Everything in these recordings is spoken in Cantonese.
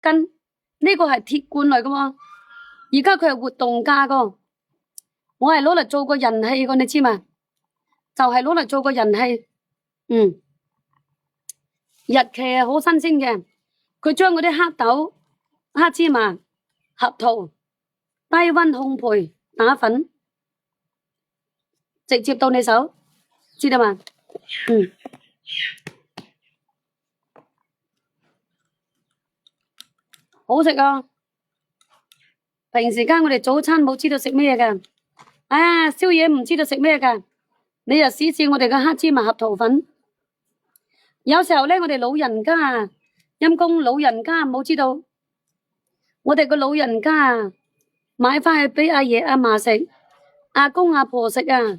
斤，呢個係鐵罐嚟噶喎，而家佢係活動價噶，我係攞嚟做個人氣噶，你知嘛？就係攞嚟做個人氣，日期係好新鮮嘅，佢將嗰啲黑豆、黑芝麻、合桃低溫烘焙打粉，直接到你手，知道嘛？好食啊！平時間我哋早餐冇知道食咩㗎，宵夜唔知道食咩㗎，你就試試我哋嘅黑芝麻合桃粉。有時候咧，我哋老人家陰公老人家冇知道，我哋個老人家買翻去俾阿爺阿嫲食，阿公阿婆食啊。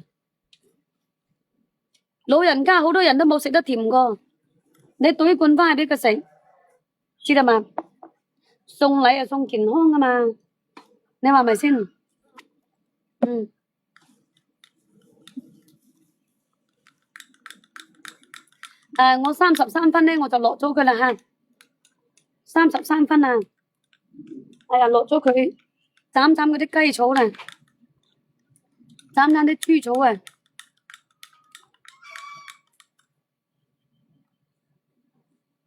老人家好多人都冇食得甜過，你懟罐翻去俾佢食，知道嘛？送禮又送健康噶嘛，你話咪先？我33分咧，我就落咗佢啦吓，33分啊！哎呀，落咗佢，斬嗰啲雞草啦，斬啲豬草啊！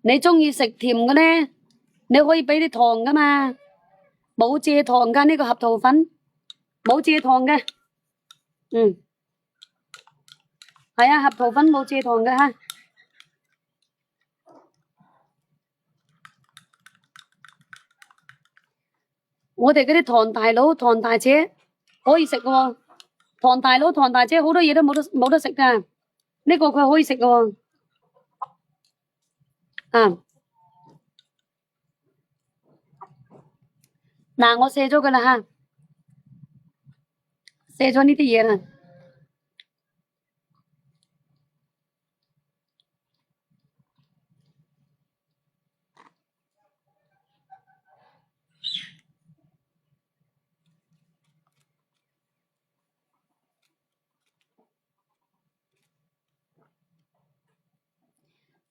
你中意食甜嘅咧，你可以俾啲糖噶嘛，冇蔗糖噶呢個合桃粉，冇蔗糖嘅，係啊，合桃粉冇蔗糖嘅吓。我哋嗰啲唐大佬、唐大姐可以食嘅喎，唐大佬、唐大姐好多嘢都冇得食噶，呢個佢可以食嘅喎。嗱，我卸咗佢啦吓，卸咗呢啲嘢啦。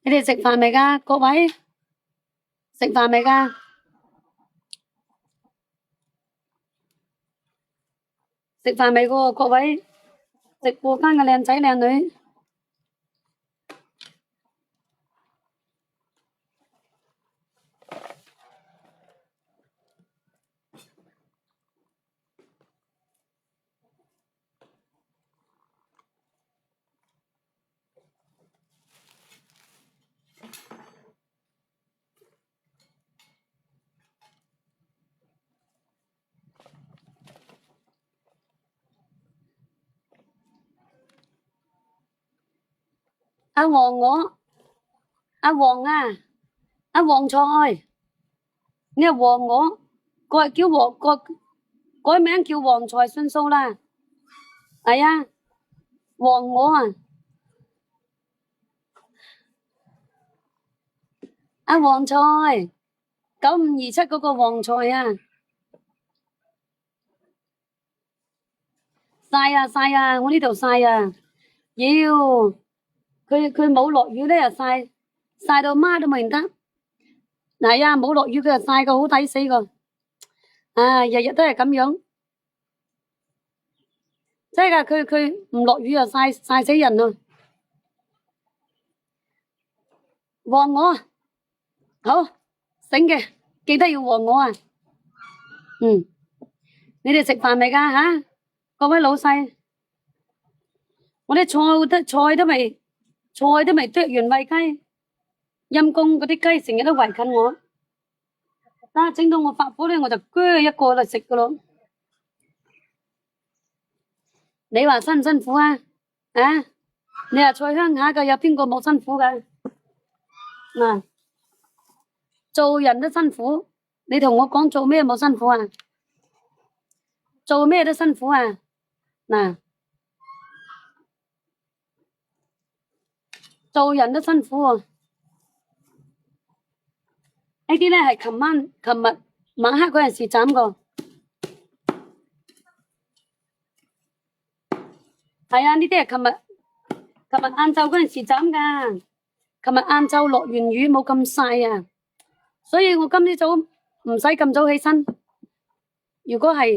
你哋食飯未㗎？各位食飯未㗎？食飯未㗎？各位直播間嘅靚仔靚女，阿黃阿黃啊，阿黃菜，你係黃我，改叫黃改名叫黃菜算數啦。係啊，黃我啊，阿黃菜9527嗰個黃菜啊，曬啊，我呢度曬啊，妖！佢冇落雨咧，又曬到媽都唔認得。係啊，冇落雨佢就曬個好抵死個，日日都係咁樣。真係㗎，佢唔落雨又曬死人啊！黃我，好醒嘅，記得要黃我啊。你哋食飯未㗎吓？各位老細，我啲菜都未剁完餵雞，陰公嗰啲雞成日都圍近我，整到我發火咧，我就鋸一個嚟食噶咯。你話辛唔辛苦啊？你話菜鄉下嘅有邊個冇辛苦㗎？做人都辛苦，你同我講做咩冇辛苦啊？做咩都辛苦啊！做人都辛苦喎。呢啲咧係琴日晚黑嗰陣時斬過。係啊，呢啲係琴日晏晝嗰陣時斬㗎。琴日晏晝落完雨冇咁曬啊，所以我今朝早唔使咁早起身。如果係